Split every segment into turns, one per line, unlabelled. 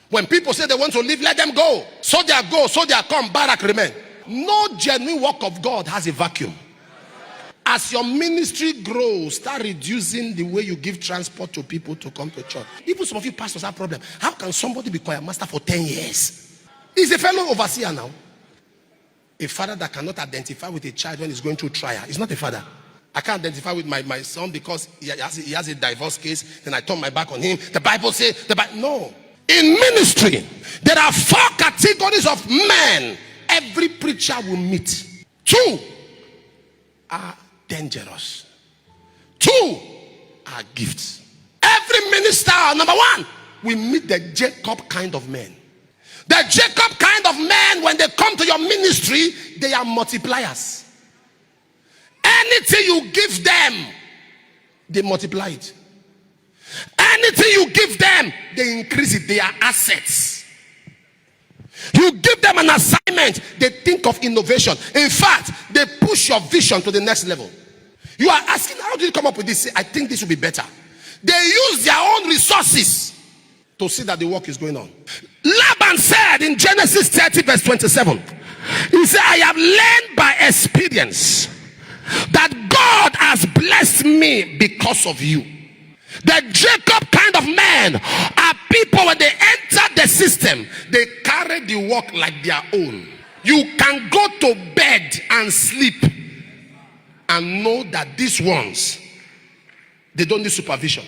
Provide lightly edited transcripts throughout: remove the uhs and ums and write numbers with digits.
When people say they want to leave, let them go. So they go, so they come, barrack remain. No genuine work of God has a vacuum. As your ministry grows, start reducing the way you give transport to people to come to church. Even some of you pastors have problem. How can somebody be choir master for 10 years? He's a fellow overseer now. A father that cannot identify with a child when he's going through trial is not a father. I can't identify with my son because he has a divorce case. Then I turn my back on him. The Bible says, no. In ministry, there are 4 categories of men every preacher will meet. 2 are dangerous. 2 are gifts. Every minister, number 1, we meet the Jacob kind of men. The Jacob kind of men, when they come to your ministry, they are multipliers. Anything you give them, they multiply it. Anything you give them, they increase it. They are assets. You give them an assignment, they think of innovation. In fact, they push your vision to the next level. You are asking, how did you come up with this? I think this will be better. They use their own resources to see that the work is going on. Laban said in Genesis 30 verse 27, he said, I have learned by experience that God has blessed me because of you. The Jacob kind of men are people, when they enter the system, they carry the work like their own. You can go to bed and sleep and know that these ones, they don't need supervision.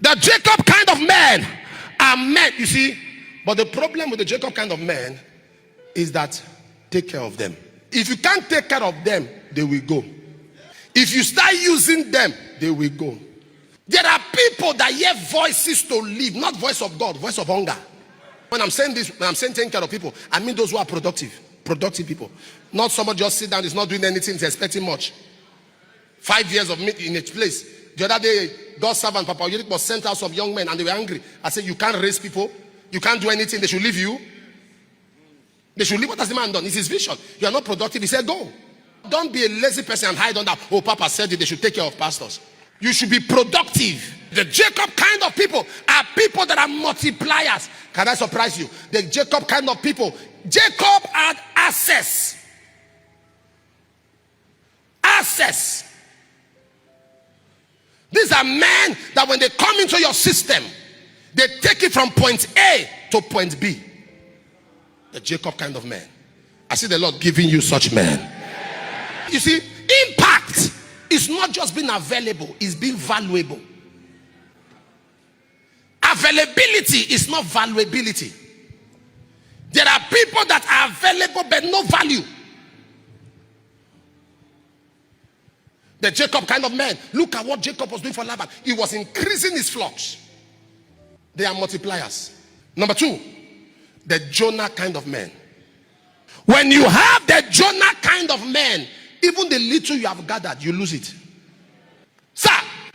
The Jacob kind of men are men, you see. But the problem with the Jacob kind of men is that take care of them. If you can't take care of them, they will go. If you start using them, they will go. There are people that hear voices to live, not voice of God, voice of hunger. When I'm saying this, when I'm saying taking care of people, I mean those who are productive people. Not somebody just sit down, is not doing anything, is expecting much. 5 years of meat in a place. The other day, God's servant Papa Yurik was sent out some young men and they were angry. I said, you can't raise people, you can't do anything, they should leave you. They should leave. What has the man done? It's his vision. You are not productive. He said, go. Don't be a lazy person and hide on that. Oh, Papa said it, they should take care of pastors. You should be productive. The Jacob kind of people are people that are multipliers. Can I surprise you? The Jacob kind of people, Jacob had access. Access. These are men that when they come into your system, they take it from point A to point B. The Jacob kind of man. I see the Lord giving you such men. You see, impact is not just being available, it's being valuable. Availability is not valuability. There are people that are available but no value. The Jacob kind of man. Look at what Jacob was doing for Laban. He was increasing his flocks. They are multipliers. Number 2, the Jonah kind of man. When you have the Jonah kind of man, even the little you have gathered, you lose it. Sir,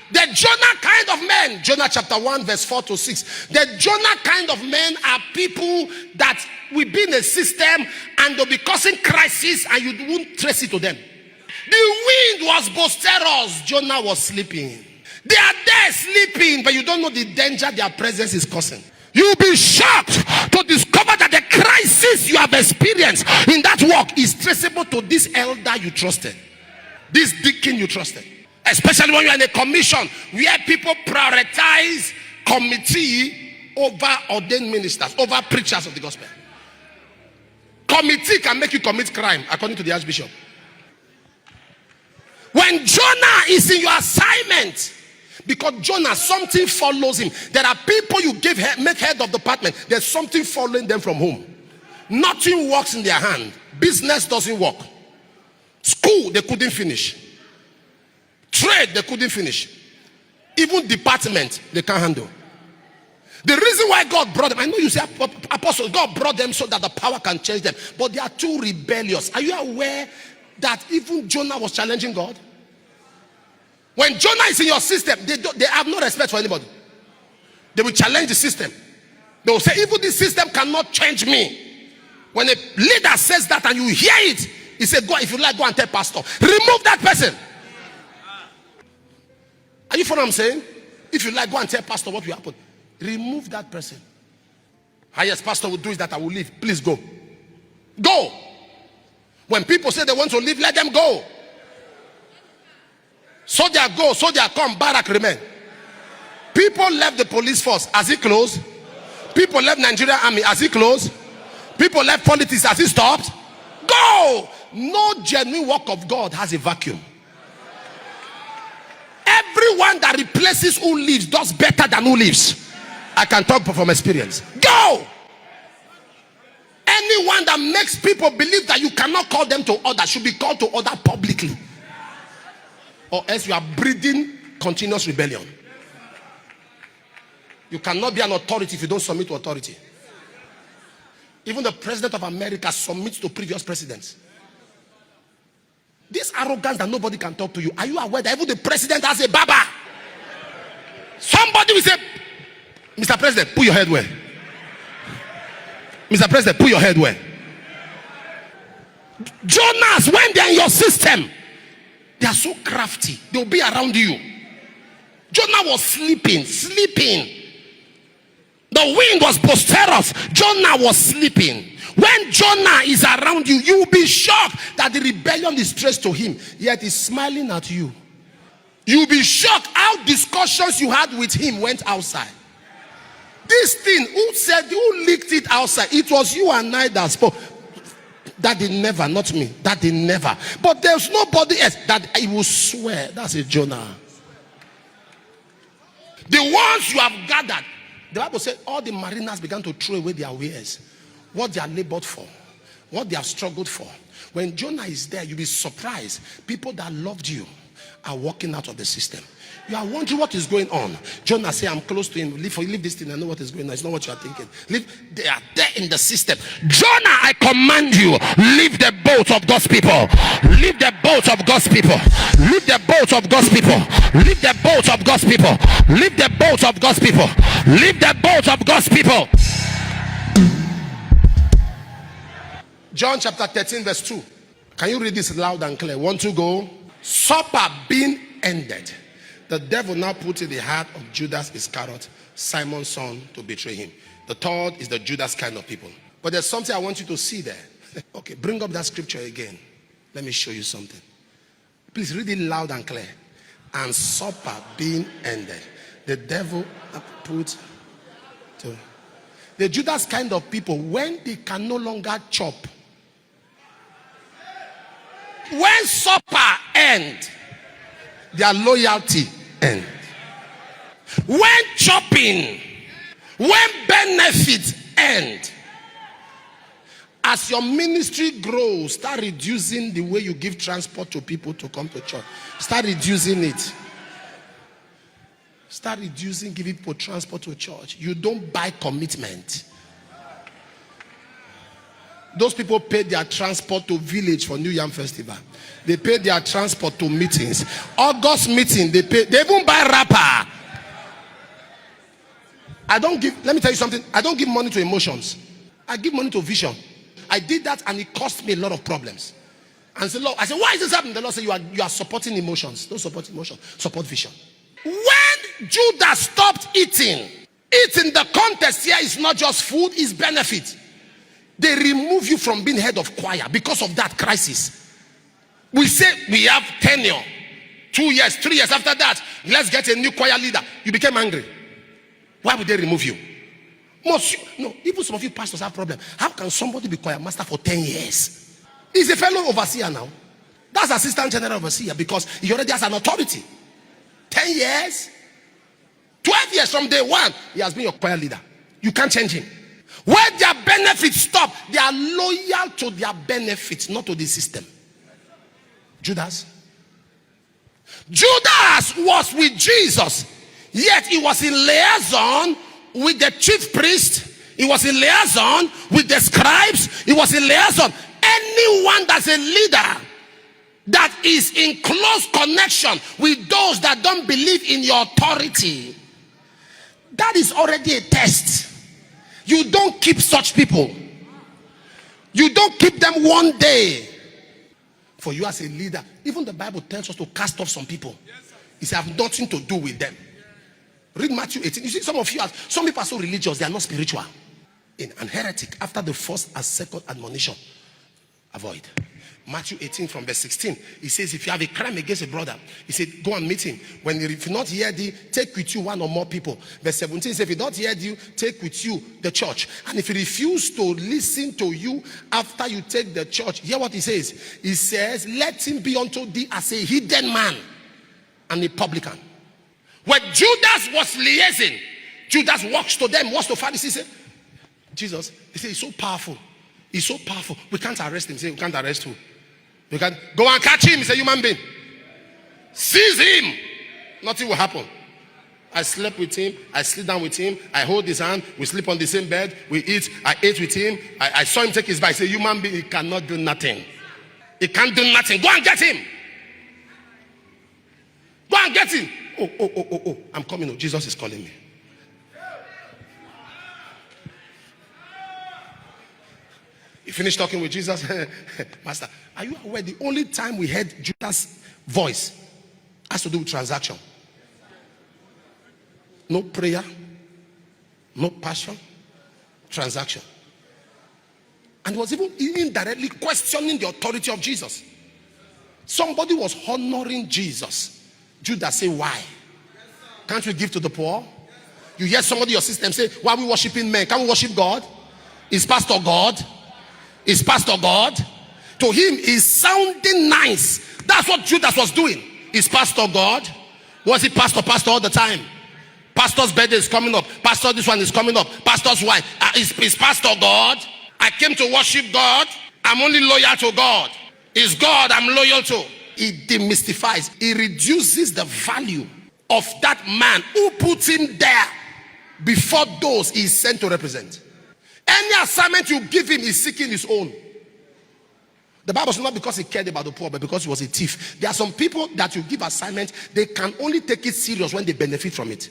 the Jonah kind of men, Jonah chapter 1 verse 4 to 6. The Jonah kind of men are people that will be in a system and they'll be causing crisis and you won't trace it to them. The wind was boisterous, Jonah was sleeping. They are there sleeping, but you don't know the danger their presence is causing. You'll be shocked to discover that the crisis you have experienced in that work is traceable to this elder you trusted, this deacon you trusted. Especially when you're in a commission where people prioritize committee over ordained ministers, over preachers of the gospel. Committee can make you commit crime, according to the Archbishop. When Jonah is in your assignment, because Jonah, something follows him. There are people you make head of department. There's something following them from home. Nothing works in their hand. Business doesn't work. School, they couldn't finish. Trade, they couldn't finish. Even department, they can't handle. The reason why God brought them, I know you say apostles, God brought them so that the power can change them. But they are too rebellious. Are you aware that even Jonah was challenging God? When Jonah is in your system, they have no respect for anybody. They will challenge the system. They will say, even this system cannot change me. When a leader says that and you hear it, he said, go, if you like, go and tell pastor. Remove that person. Are you following what I'm saying? If you like, go and tell pastor what will happen. Remove that person. Highest pastor will do is that I will leave. Please go. Go. When people say they want to leave, let them go. Soldier go, soldier come, barrack remain. People left the police force. Has it closed? People left Nigerian army. Has it closed? People left politics. Has it stopped? Go. No genuine work of God has a vacuum. Everyone that replaces who lives does better than who lives. I can talk from experience. Go. Anyone that makes people believe that you cannot call them to order should be called to order publicly, or else you are breeding continuous rebellion. You cannot be an authority if you don't submit to authority. Even the president of America submits to previous presidents. This arrogance that nobody can talk to you. Are you aware that even the president has a baba? Somebody will say, Mr. President, put your head where? Mr. President, put your head where? Jonas, when they're in your system, they are so crafty. They'll be around you. Jonah was sleeping. The wind was boisterous. Jonah was sleeping. When Jonah is around you, you will be shocked that the rebellion is traced to him, yet he's smiling at you. You'll be shocked how discussions you had with him went outside. This thing, who leaked it outside? It was you and I that spoke. Daddy never, not me. Daddy never. But there's nobody else that I will swear. That's a Jonah. The ones you have gathered, the Bible said all the mariners began to throw away their wares, what they are labored for, what they have struggled for. When Jonah is there, you'll be surprised. People that loved you are walking out of the system. You are wondering what is going on. Jonah said, I'm close to him. Leave this thing. I know what is going on. It's not what you are thinking. They are there in the system. Jonah, I command you, leave the boat of God's people. Leave the boat of God's people. Leave the boat of God's people. Leave the boat of God's people. Leave the boat of God's people. Leave the boat of God's people. John chapter 13 verse 2. Can you read this loud and clear? 1, 2, go. Supper being ended, the devil now put in the heart of Judas Iscariot, Simon's son, to betray him. The third is the Judas kind of people. But there's something I want you to see there. Okay, bring up that scripture again. Let me show you something. Please read it loud and clear. And supper being ended, the devil put to the Judas kind of people, when they can no longer chop. When supper ends, their loyalty ends. When chopping, when benefits end, as your ministry grows, start reducing the way you give transport to people to come to church. Start reducing it. Start reducing giving people transport to church. You don't buy commitment. Those people pay their transport to village for New Yam Festival. They pay their transport to meetings. August meeting, they even buy rapper. Let me tell you something. I don't give money to emotions. I give money to vision. I did that and it cost me a lot of problems. And so Lord, I said, why is this happening? The Lord said, you are supporting emotions. Don't support emotion, support vision. When Judas stopped eating the context here is not just food, it's benefit. They remove you from being head of choir because of that crisis. We say we have tenure. 2 years, 3 years after that, let's get a new choir leader. You became angry. Why would they remove you? No, even some of you pastors have problem. How can somebody be choir master for 10 years? He's a fellow overseer now. That's assistant general overseer because he already has an authority. 10 years, 12 years from day one, he has been your choir leader. You can't change him. Where their benefits stop, they are loyal to their benefits, not to the system. Judas was with Jesus, yet he was in liaison with the chief priest. He was in liaison with the scribes. He was in liaison. Anyone that's a leader that is in close connection with those that don't believe in your authority, that is already a test. You don't keep such people. You don't keep them one day. For you as a leader, even the Bible tells us to cast off some people. It says, have nothing to do with them. Read Matthew 18. You see, some people are so religious, they are not spiritual. In an heretic, after the first and second admonition, avoid. Matthew 18 from verse 16. He says, if you have a crime against a brother, he said, go and meet him. If you not hear thee, take with you one or more people. Verse 17 says, if he not hear thee, take with you the church. And if he refuse to listen to you after you take the church, hear what he says. He says, let him be unto thee as a hidden man and a publican. When Judas was liaising, Judas walks to them, walks to Pharisees. Say, Jesus, he said, he's so powerful. He's so powerful. We can't arrest him. He said, we can't arrest who? We can go and catch him. He's a human being. Seize him. Nothing will happen. I slept with him. I sleep down with him. I hold his hand. We sleep on the same bed. We eat. I ate with him. I saw him take his bike. He's a human being. He cannot do nothing. He can't do nothing. Go and get him. Go and get him. Oh. I'm coming. Oh, Jesus is calling me. He finished talking with Jesus. Master, are you aware the only time we heard Judas' voice has to do with transaction? No prayer, no passion, transaction. And was even indirectly questioning the authority of Jesus. Somebody was honoring Jesus. Judas say, why? Can't we give to the poor? You hear somebody in your system say, why are we worshiping men? Can we worship God? Is pastor God? Is pastor God? To him, is sounding nice. That's what Judas was doing. Is pastor God? Was he pastor all the time? Pastor's birthday is coming up. Pastor, this one is coming up. Pastor's wife. Is pastor God? I came to worship God. I'm only loyal to God. Is God I'm loyal to? He demystifies. He reduces the value of that man who put him there before those he is sent to represent. Any assignment you give him is seeking his own. The Bible says not because he cared about the poor, but because he was a thief. There are some people that you give assignment, they can only take it serious when they benefit from it.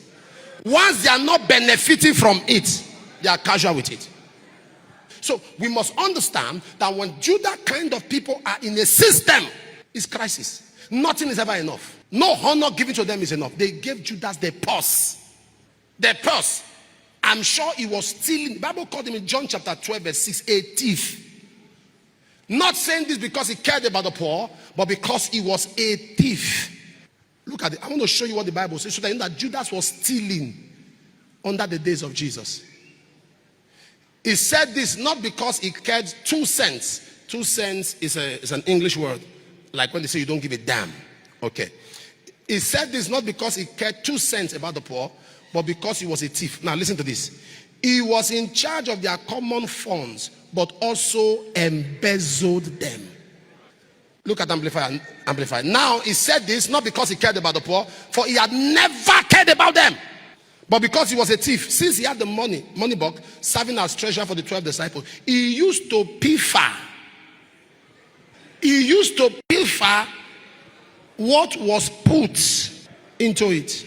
Once they are not benefiting from it, they are casual with it. So we must understand that when Judah kind of people are in a system, it's crisis. Nothing is ever enough. No honor given to them is enough. They gave Judas the purse. The purse. I'm sure he was stealing. The Bible called him in John chapter 12 verse 6 a thief. Not saying this because he cared about the poor, but because he was a thief. Look at it. I want to show you what the Bible says so that you know that Judas was stealing under the days of Jesus. He said this not because he cared 2 cents. 2 cents is an English word. Like when they say you don't give a damn. Okay. He said this not because he cared 2 cents about the poor, but because he was a thief. Now listen to this. He was in charge of their common funds, but also embezzled them. Look at Amplify. Now he said this not because he cared about the poor, for he had never cared about them, but because he was a thief. Since he had the money box, serving as treasurer for the 12 disciples, he used to pilfer. He used to pilfer what was put into it.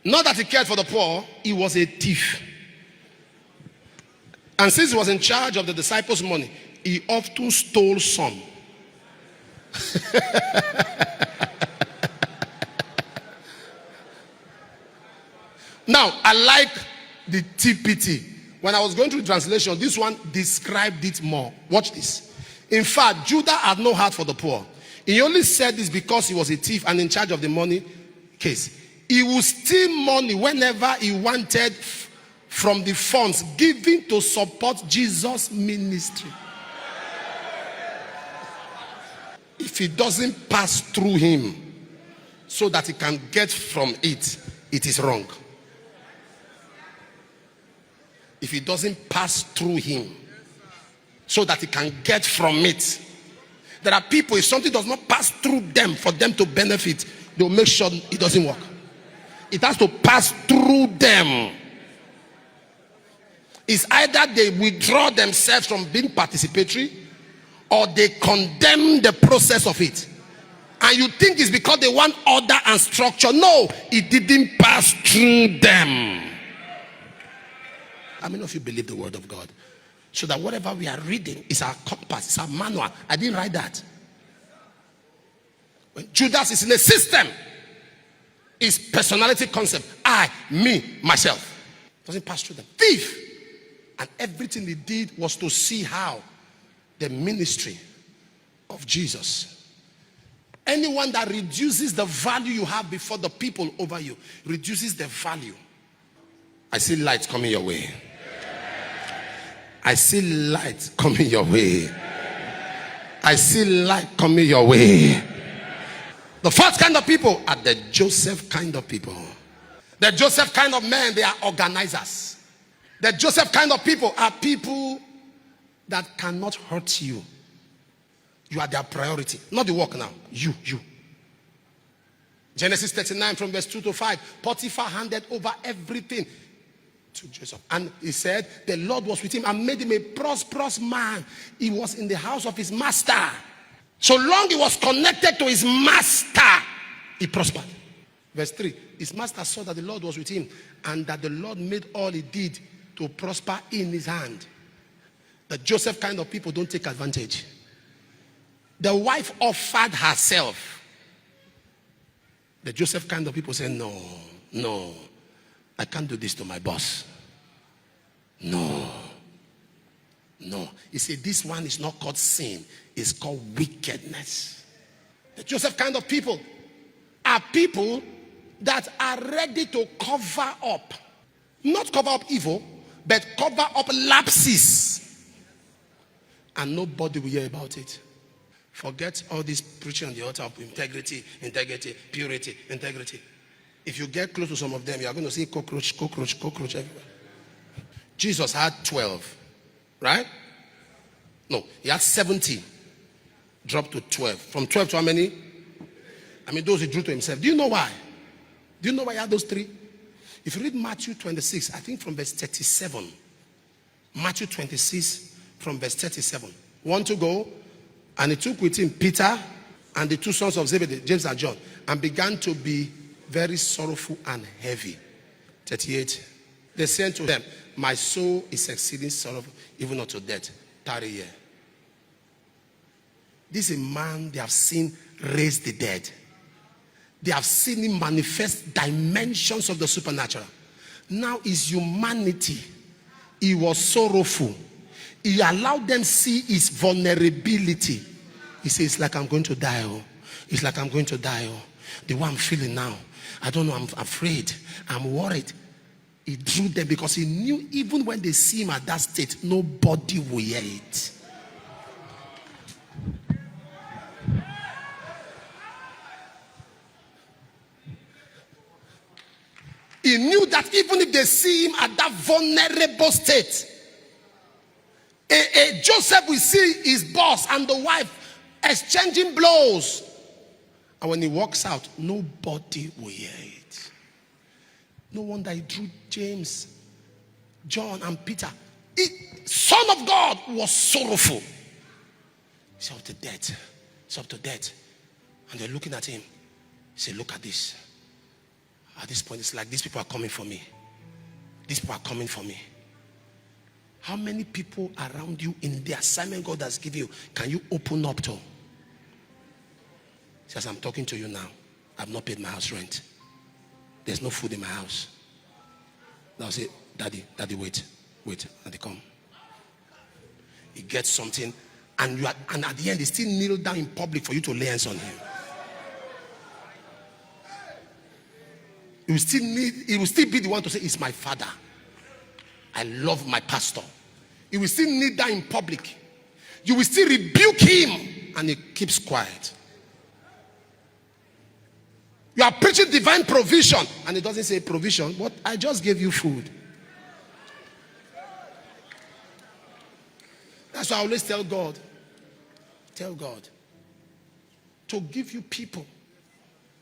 Not that he cared for the poor, he was a thief. And since he was in charge of the disciples' money, he often stole some. Now, I like the TPT. When I was going through the translation, this one described it more. Watch this. In fact, Judah had no heart for the poor. He only said this because he was a thief and in charge of the money case. He would steal money whenever he wanted from the funds given to support Jesus' ministry. If it doesn't pass through him so that he can get from it, it is wrong. If it doesn't pass through him so that he can get from it. There are people, if something does not pass through them for them to benefit, they'll make sure it doesn't work. It has to pass through them. It's either they withdraw themselves from being participatory or they condemn the process of it. And you think it's because they want order and structure. No, it didn't pass through them. How many of you believe the word of God? So that whatever we are reading is our compass, it's our manual. I didn't write that. When Judas is in a system, His personality concept. I, me, myself. Doesn't pass through them. Thief. And everything he did was to see how the ministry of Jesus. Anyone that reduces the value you have before the people over you, reduces the value. I see light coming your way. I see light coming your way. I see light coming your way. The first kind of people are the Joseph kind of people. The Joseph kind of men, they are organizers. The Joseph kind of people are people that cannot hurt you. You are their priority. Not the work now. You. Genesis 39 from verse 2 to 5. Potiphar handed over everything to Joseph. And he said, the Lord was with him and made him a prosperous man. He was in the house of his master. So long he was connected to his master, he prospered. Verse 3. His master saw that the Lord was with him and that the Lord made all he did to prosper in his hand. The Joseph kind of people don't take advantage. The wife offered herself. The Joseph kind of people say, no, I can't do this to my boss. No. He said, this one is not called sin. It's called wickedness. The Joseph kind of people are people that are ready to cover up. Not cover up evil, but cover up lapses. And nobody will hear about it. Forget all this preaching on the altar of integrity, purity, integrity. If you get close to some of them, you are going to see cockroach everywhere. Jesus had 12, right? No, he had 70. Dropped to 12. From 12 to how many? I mean, those he drew to himself. Do you know why? Do you know why he had those 3? If you read Matthew 26, I think from verse 37. Matthew 26 from verse 37. 1 to go. And he took with him Peter and the 2 sons of Zebedee, James and John, and began to be very sorrowful and heavy. 38. They said to them, my soul is exceeding sorrowful, even unto death. Tarry here. This is a man they have seen raise the dead. They have seen him manifest dimensions of the supernatural. Now his humanity, he was sorrowful. He allowed them see his vulnerability. He says, it's like I'm going to die. It's like I'm going to die. The way I'm feeling now. I don't know, I'm afraid. I'm worried. He drew them because he knew even when they see him at that state, nobody will hear it. He knew that even if they see him at that vulnerable state, Joseph will see his boss and the wife exchanging blows. And when he walks out, nobody will hear it. No wonder he drew James, John, and Peter. Son of God was sorrowful. He's up to death. He's up to death. And they're looking at him. He said, look at this. At this point, it's like these people are coming for me. These people are coming for me. How many people around you in the assignment God has given you can you open up to? He says, I'm talking to you now. I've not paid my house rent. There's no food in my house. Now say, Daddy, wait. And they come. He gets something, and at the end, he still kneel down in public for you to lay hands on him. He will still be the one to say, it's my father. I love my pastor. He will still kneel down in public. You will still rebuke him, and he keeps quiet. You are preaching divine provision, and it doesn't say provision, but I just gave you food. That's why I always tell God to give you people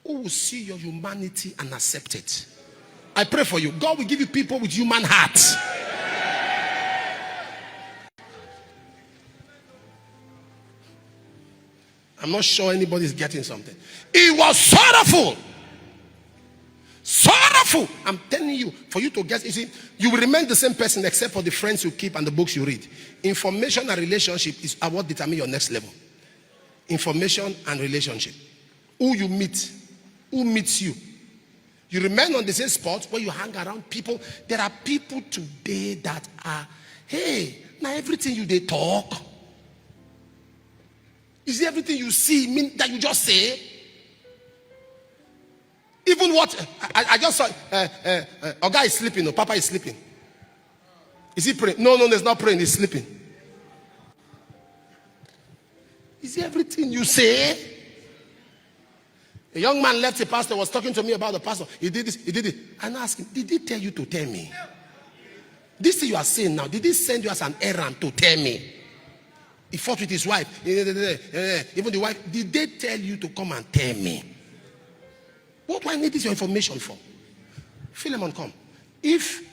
who will see your humanity and accept it. I pray for you. God will give you people with human hearts. I'm not sure anybody's getting something. He was sorrowful. Sorrowful. I'm telling you, for you to get, you see, you will remain the same person except for the friends you keep and the books you read. Information and relationship is what determine your next level. Information and relationship. Who you meet, who meets you. You remain on the same spot where you hang around people. There are people today that are, hey, now everything you they talk. Is it everything you see mean that you just say? Even what I just saw, a guy is sleeping, or Papa is sleeping. Is he praying? No, he's not praying, he's sleeping. Is it everything you say? A young man left a pastor, was talking to me about the pastor. He did this, he did it. And I asked him, did he tell you to tell me? This thing you are saying now, did he send you as an errand to tell me? He fought with his wife. Even the wife, did they tell you to come and tell me? What do I need this your information for? Philemon, come. If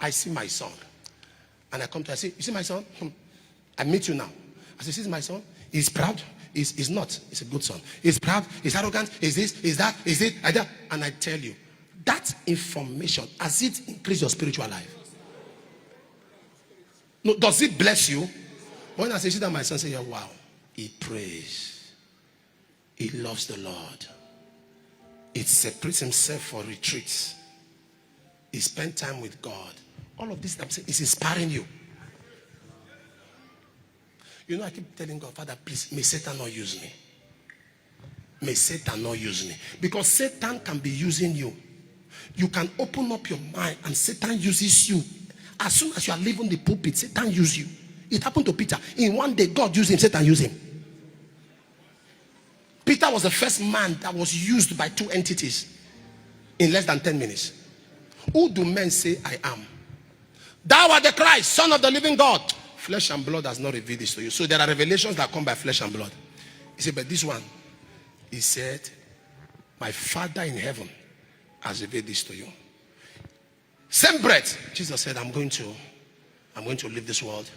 I see my son, and I come to, I say, you see my son? I meet you now. I say, this is my son. He's proud. He's not. He's a good son. He's proud. He's arrogant. He's this. He's that. He's it. Like that. And I tell you, that information, has it increased your spiritual life? No, does it bless you? When I say, see that my son, say, yeah, wow, he prays. He loves the Lord. He separates himself for retreats. He spends time with God. All of this I'm saying is inspiring you. You know, I keep telling God, Father, please, may Satan not use me. May Satan not use me. Because Satan can be using you. You can open up your mind and Satan uses you. As soon as you are leaving the pulpit, Satan uses you. It happened to Peter. In one day, God used him, Satan used him. Peter was the first man that was used by two entities in less than 10 minutes. Who do men say I am? Thou art the Christ, Son of the living God. Flesh and blood has not revealed this to you. So there are revelations that come by flesh and blood. He said, but this one, he said, my Father in heaven has revealed this to you. Same breath, Jesus said, I'm going to leave this world.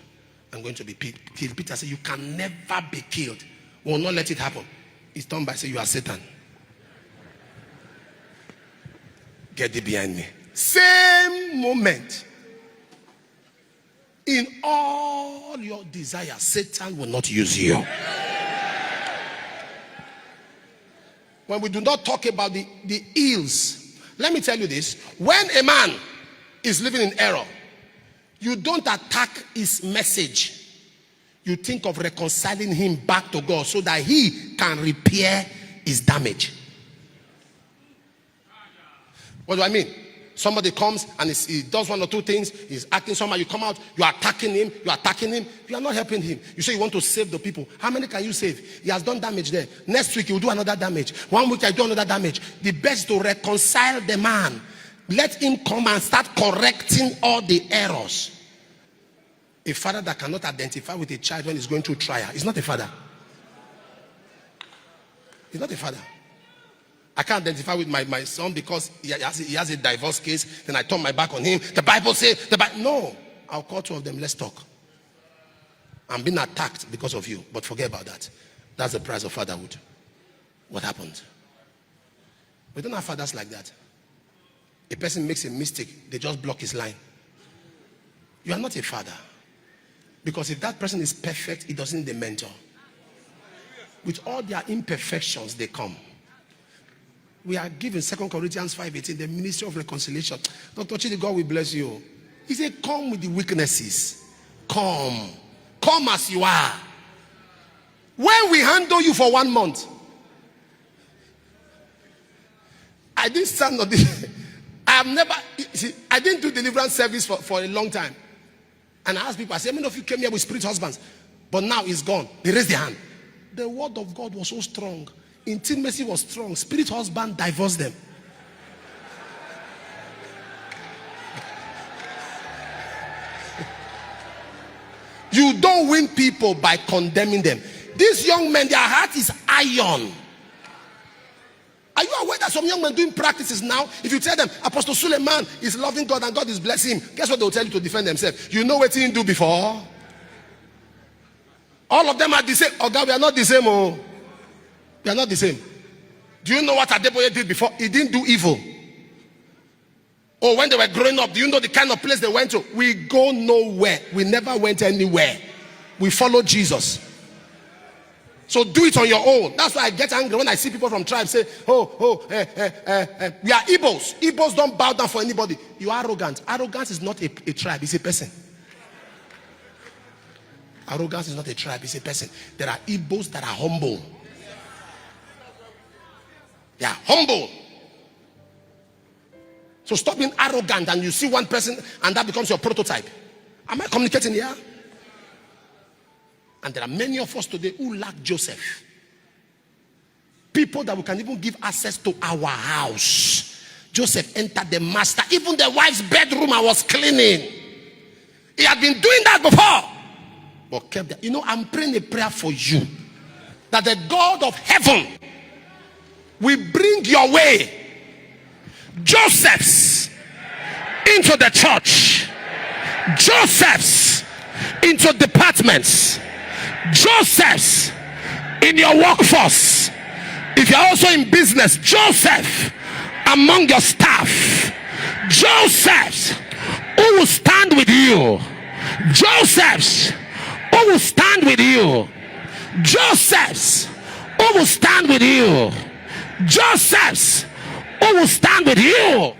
I'm going to be killed. Peter said, you can never be killed. We will not let it happen. He's turned by saying, you are Satan. Get thee behind me. Same moment. In all your desires, Satan will not use you. When we do not talk about the ills, let me tell you this. When a man is living in error, you don't attack his message. You think of reconciling him back to God so that he can repair his damage. What do I mean? Somebody comes and he does one or two things. He's acting somehow. You come out. You are attacking him. You are attacking him. You are not helping him. You say you want to save the people. How many can you save? He has done damage there. Next week he will do another damage. 1 week I do another damage. The best to reconcile the man. Let him come and start correcting all the errors. A father that cannot identify with a child when he's going through trial is not a father. He's not a father. I can't identify with my son because he has a divorce case. Then I turn my back on him. The Bible says, no. I'll call two of them. Let's talk. I'm being attacked because of you. But forget about that. That's the price of fatherhood. What happened? We don't have fathers like that. A person makes a mistake. They just block his line. You are not a father. Because if that person is perfect, he doesn't need a mentor. With all their imperfections, they come. We are given 2 Corinthians 5:18, the ministry of reconciliation. Dr. Chidi, God will bless you. He said, come with the weaknesses. Come. Come as you are. When we handle you for 1 month, I didn't stand on this. I didn't do deliverance service for a long time. And I asked people, I said, many of you came here with spirit husbands, but now it's gone. They raised their hand. The word of God was so strong. Intimacy was strong. Spirit husband divorced them. You don't win people by condemning them. These young men, their heart is iron. Are you aware that some young men doing practices now? If you tell them, Apostle Suleiman is loving God and God is blessing him, guess what they'll tell you to defend themselves? You know what he didn't do before? All of them are the same. Oh God, we are not the same. Oh. We are not the same. Do you know what Adeboye did before? He didn't do evil. Oh, when they were growing up, do you know the kind of place they went to? We go nowhere. We never went anywhere. We followed Jesus. So do it on your own. That's why I get angry when I see people from tribes say, we are Igbos. Igbos don't bow down for anybody. You are arrogant. Arrogance is not a tribe, it's a person. Arrogance is not a tribe, it's a person. There are Igbos that are humble. They are humble. So stop being arrogant and you see one person and that becomes your prototype. Am I communicating here? And there are many of us today who lack Joseph. People that we can even give access to our house. Joseph entered the master. Even the wife's bedroom I was cleaning. He had been doing that before. But kept that. You know, I'm praying a prayer for you. That the God of heaven will bring your way Josephs into the church. Josephs into departments. Josephs in your workforce. If you're also in business, Joseph among your staff. Josephs who will stand with you. Josephs who will stand with you. Josephs who will stand with you. Josephs who will stand with you.